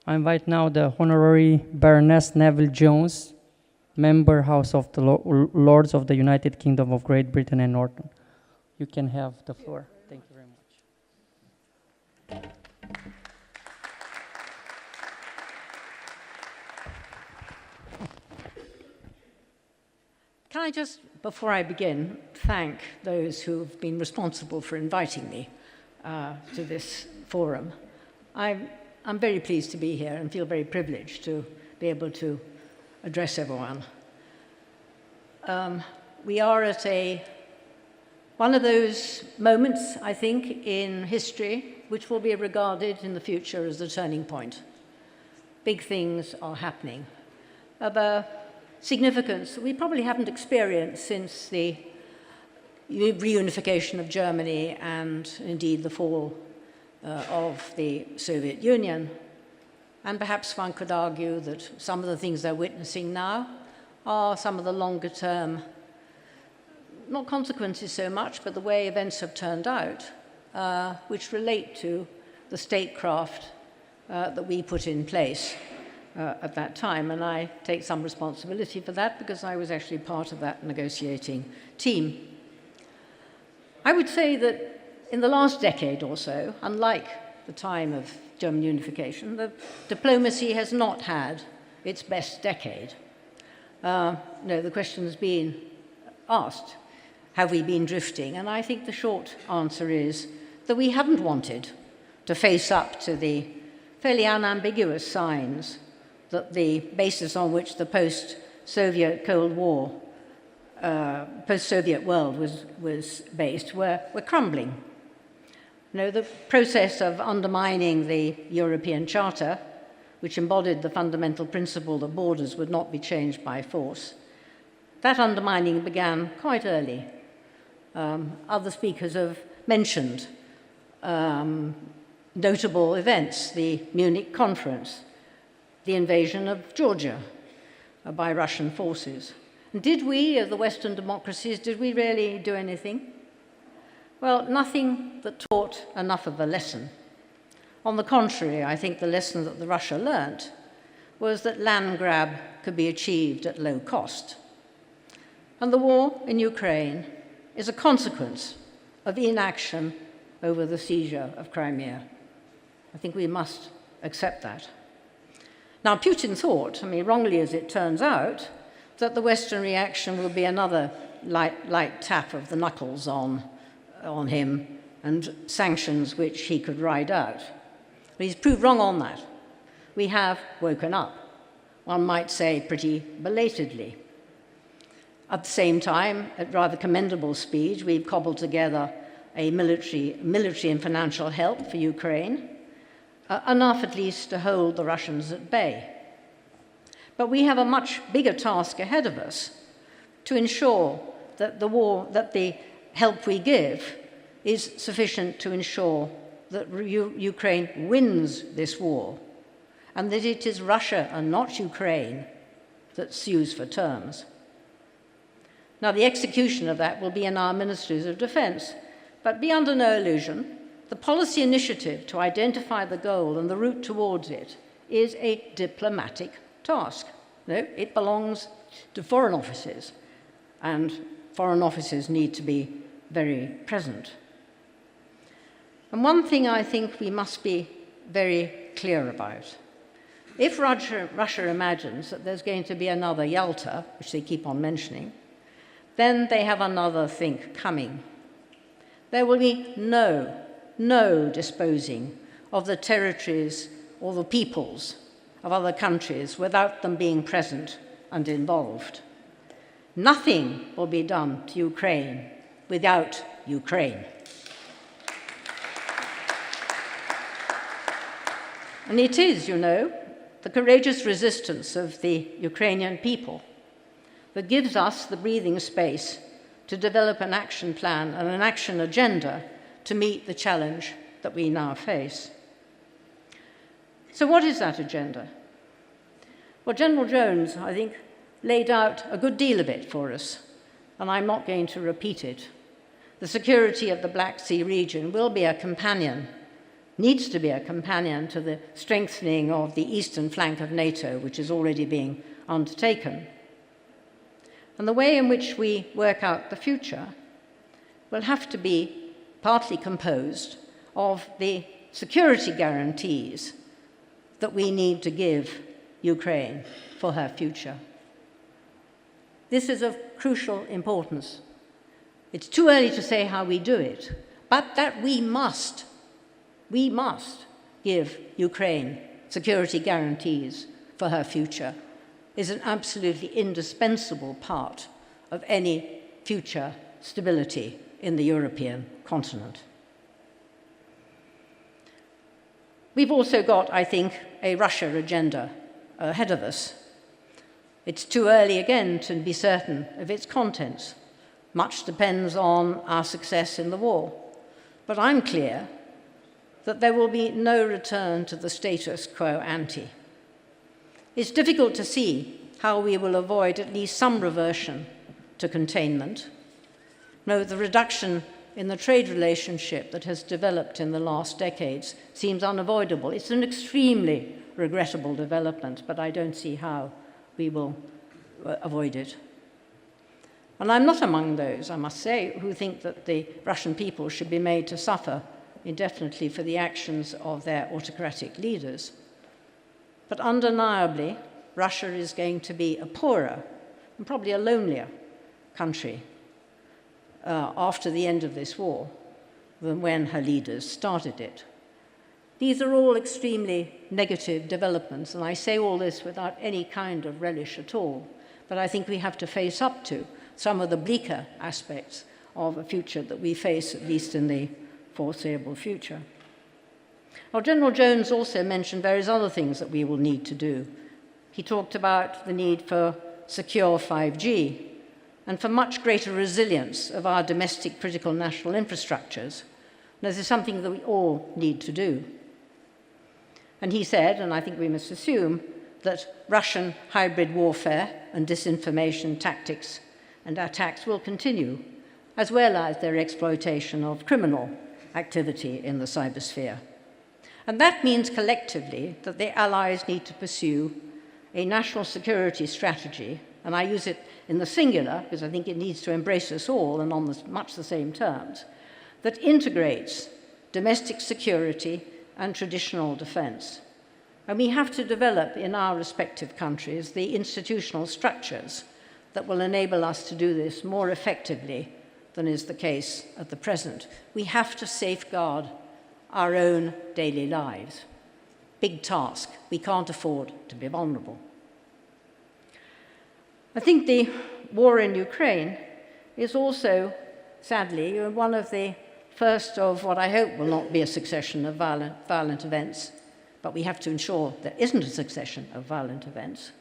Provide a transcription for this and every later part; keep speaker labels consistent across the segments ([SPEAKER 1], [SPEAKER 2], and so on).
[SPEAKER 1] I invite now the Honorary Baroness Neville-Jones, Member House of the Lords of the United Kingdom of Great Britain and Norton. You can have the floor. Thank you very much.
[SPEAKER 2] Can I just, before I begin, thank those who've been responsible for inviting me to this forum. I'm very pleased to be here and feel very privileged to be able to address everyone. We are at one of those moments, I think, in history which will be regarded in the future as a turning point. Big things are happening of a significance that we probably haven't experienced since the reunification of Germany and indeed the fall of the Soviet Union. And perhaps one could argue that some of the things they're witnessing now are some of the longer term, not consequences so much, but the way events have turned out, which relate to the statecraft that we put in place at that time. And I take some responsibility for that because I was actually part of that negotiating team. I would say that in the last decade or so, unlike the time of German unification, the diplomacy has not had its best decade. The question has been asked, have we been drifting? And I think the short answer is that we haven't wanted to face up to the fairly unambiguous signs that the basis on which the post-Soviet Cold War, post-Soviet world was based were crumbling. The process of undermining the European Charter, which embodied the fundamental principle that borders would not be changed by force, that undermining began quite early. Other speakers have mentioned notable events, the Munich conference, the invasion of Georgia by Russian forces. And did we, of the Western democracies, did we really do anything? Well, nothing that taught enough of a lesson. On the contrary, I think the lesson that Russia learnt was that land grab could be achieved at low cost. And the war in Ukraine is a consequence of inaction over the seizure of Crimea. I think we must accept that. Now, Putin thought, wrongly as it turns out, that the Western reaction will be another light tap of the knuckles on him and sanctions which he could ride out. But he's proved wrong on that. We have woken up, one might say pretty belatedly. At the same time, at rather commendable speed, we've cobbled together a military and financial help for Ukraine, enough at least to hold the Russians at bay. But we have a much bigger task ahead of us to ensure that the help we give is sufficient to ensure that Ukraine wins this war, and that it is Russia and not Ukraine that sues for terms. Now, the execution of that will be in our ministries of defense, but be under no illusion, the policy initiative to identify the goal and the route towards it is a diplomatic task. No, it belongs to foreign offices, and foreign offices need to be very present. And one thing I think we must be very clear about. If Russia imagines that there's going to be another Yalta, which they keep on mentioning, then they have another think coming. There will be no disposing of the territories or the peoples of other countries without them being present and involved. Nothing will be done to Ukraine without Ukraine. And it is, the courageous resistance of the Ukrainian people that gives us the breathing space to develop an action plan and an action agenda to meet the challenge that we now face. So what is that agenda? Well, General Jones, I think, laid out a good deal of it for us, and I'm not going to repeat it. The security of the Black Sea region will be a companion needs to be a companion to the strengthening of the eastern flank of NATO, which is already being undertaken. And the way in which we work out the future will have to be partly composed of the security guarantees that we need to give Ukraine for her future. This is of crucial importance. It's too early to say how we do it, but that we must give Ukraine security guarantees for her future is an absolutely indispensable part of any future stability in the European continent. We've also got, I think, a Russia agenda ahead of us. It's too early again to be certain of its contents. Much depends on our success in the war. But I'm clear that there will be no return to the status quo ante. It's difficult to see how we will avoid at least some reversion to containment. No, the reduction in the trade relationship that has developed in the last decades seems unavoidable. It's an extremely regrettable development, but I don't see how we will avoid it. And I'm not among those, I must say, who think that the Russian people should be made to suffer indefinitely for the actions of their autocratic leaders. But undeniably, Russia is going to be a poorer and probably a lonelier country after the end of this war than when her leaders started it. These are all extremely negative developments, and I say all this without any kind of relish at all, but I think we have to face up to some of the bleaker aspects of a future that we face, at least in the foreseeable future. Now, General Jones also mentioned various other things that we will need to do. He talked about the need for secure 5G and for much greater resilience of our domestic critical national infrastructures. And this is something that we all need to do. And he said, and I think we must assume, that Russian hybrid warfare and disinformation tactics and attacks will continue, as well as their exploitation of criminal activity in the cybersphere. And that means collectively that the Allies need to pursue a national security strategy, and I use it in the singular because I think it needs to embrace us all and on much the same terms, that integrates domestic security and traditional defense. And we have to develop in our respective countries the institutional structures that will enable us to do this more effectively than is the case at the present. We have to safeguard our own daily lives. Big task. We can't afford to be vulnerable. I think the war in Ukraine is also, sadly, one of the first of what I hope will not be a succession of violent events, but we have to ensure there isn't a succession of violent events,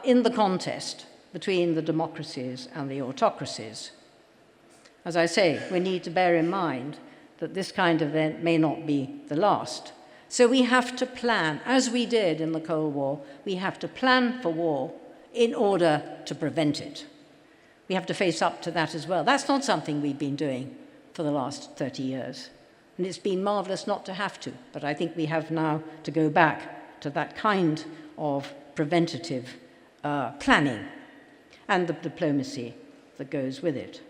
[SPEAKER 2] in the contest between the democracies and the autocracies. As I say, we need to bear in mind that this kind of event may not be the last. So we have to plan, as we did in the Cold War, we have to plan for war in order to prevent it. We have to face up to that as well. That's not something we've been doing for the last 30 years. And it's been marvelous not to have to, but I think we have now to go back to that kind of preventative planning and the diplomacy that goes with it.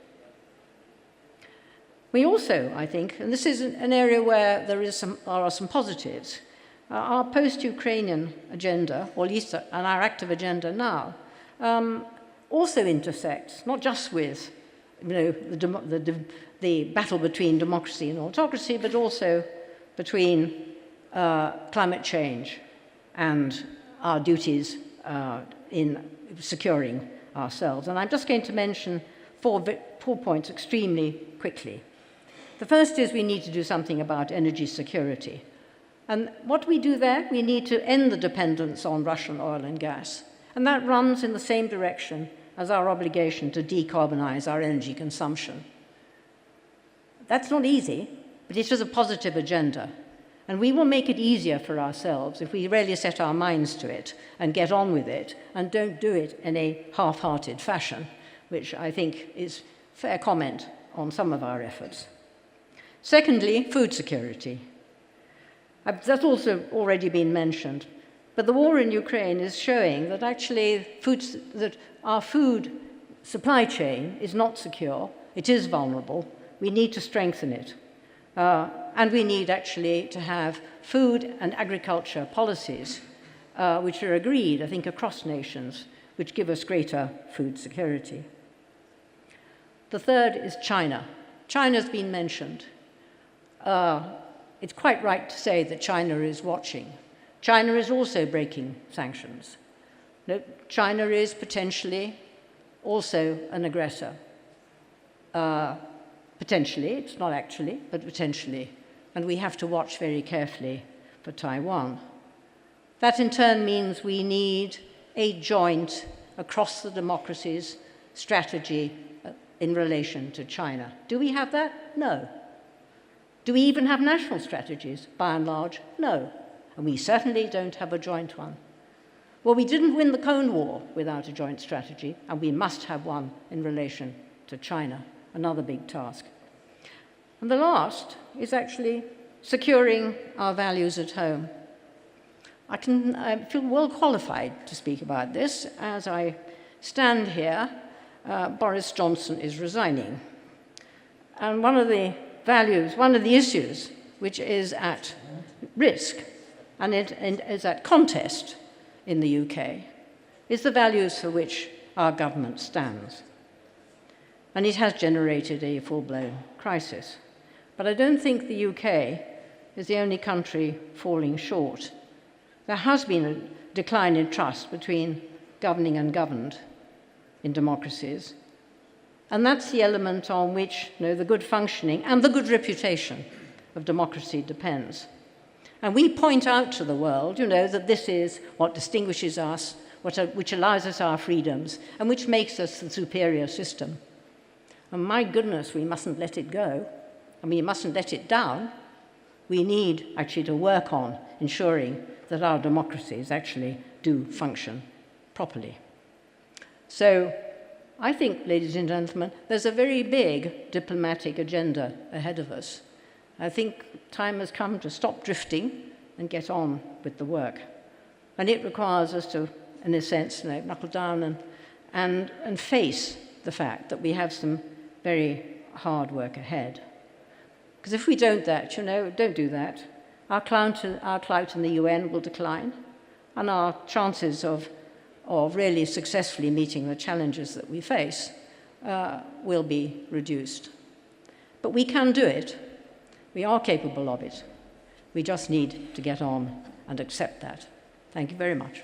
[SPEAKER 2] We also, I think, and this is an area where there are some positives, our post-Ukrainian agenda, or at least and our active agenda now, also intersects, not just with the battle between democracy and autocracy, but also between climate change and our duties in securing ourselves. And I'm just going to mention four points extremely quickly. The first is we need to do something about energy security. And what we do there, we need to end the dependence on Russian oil and gas. And that runs in the same direction as our obligation to decarbonize our energy consumption. That's not easy, but it is a positive agenda. And we will make it easier for ourselves if we really set our minds to it and get on with it and don't do it in a half-hearted fashion, which I think is fair comment on some of our efforts. Secondly, food security. That's also already been mentioned. But the war in Ukraine is showing that actually that our food supply chain is not secure. It is vulnerable. We need to strengthen it. And we need actually to have food and agriculture policies which are agreed, I think, across nations, which give us greater food security. The third is China. China's been mentioned. It's quite right to say that China is watching. China is also breaking sanctions. No, China is potentially also an aggressor. Potentially, it's not actually, but potentially. And we have to watch very carefully for Taiwan. That in turn means we need a joint, across the democracies, strategy in relation to China. Do we have that? No. Do we even have national strategies? By and large, no. And we certainly don't have a joint one. Well, we didn't win the Cold War without a joint strategy, and we must have one in relation to China, another big task. And the last is actually securing our values at home. I feel well qualified to speak about this. As I stand here, Boris Johnson is resigning. And one of the issues which is at risk and it is at contest in the UK is the values for which our government stands. And it has generated a full-blown crisis. But I don't think the UK is the only country falling short. There has been a decline in trust between governing and governed in democracies. And that's the element on which the good functioning and the good reputation of democracy depends. And we point out to the world, that this is what distinguishes us, which allows us our freedoms, and which makes us the superior system. And my goodness, we mustn't let it go, and we mustn't let it down. We need actually to work on ensuring that our democracies actually do function properly. So I think, ladies and gentlemen, there's a very big diplomatic agenda ahead of us. I think time has come to stop drifting and get on with the work. And it requires us to, in a sense, knuckle down and face the fact that we have some very hard work ahead. Because if we don't do that, our clout in the UN will decline, and our chances of really successfully meeting the challenges that we face will be reduced. But we can do it. We are capable of it. We just need to get on and accept that. Thank you very much.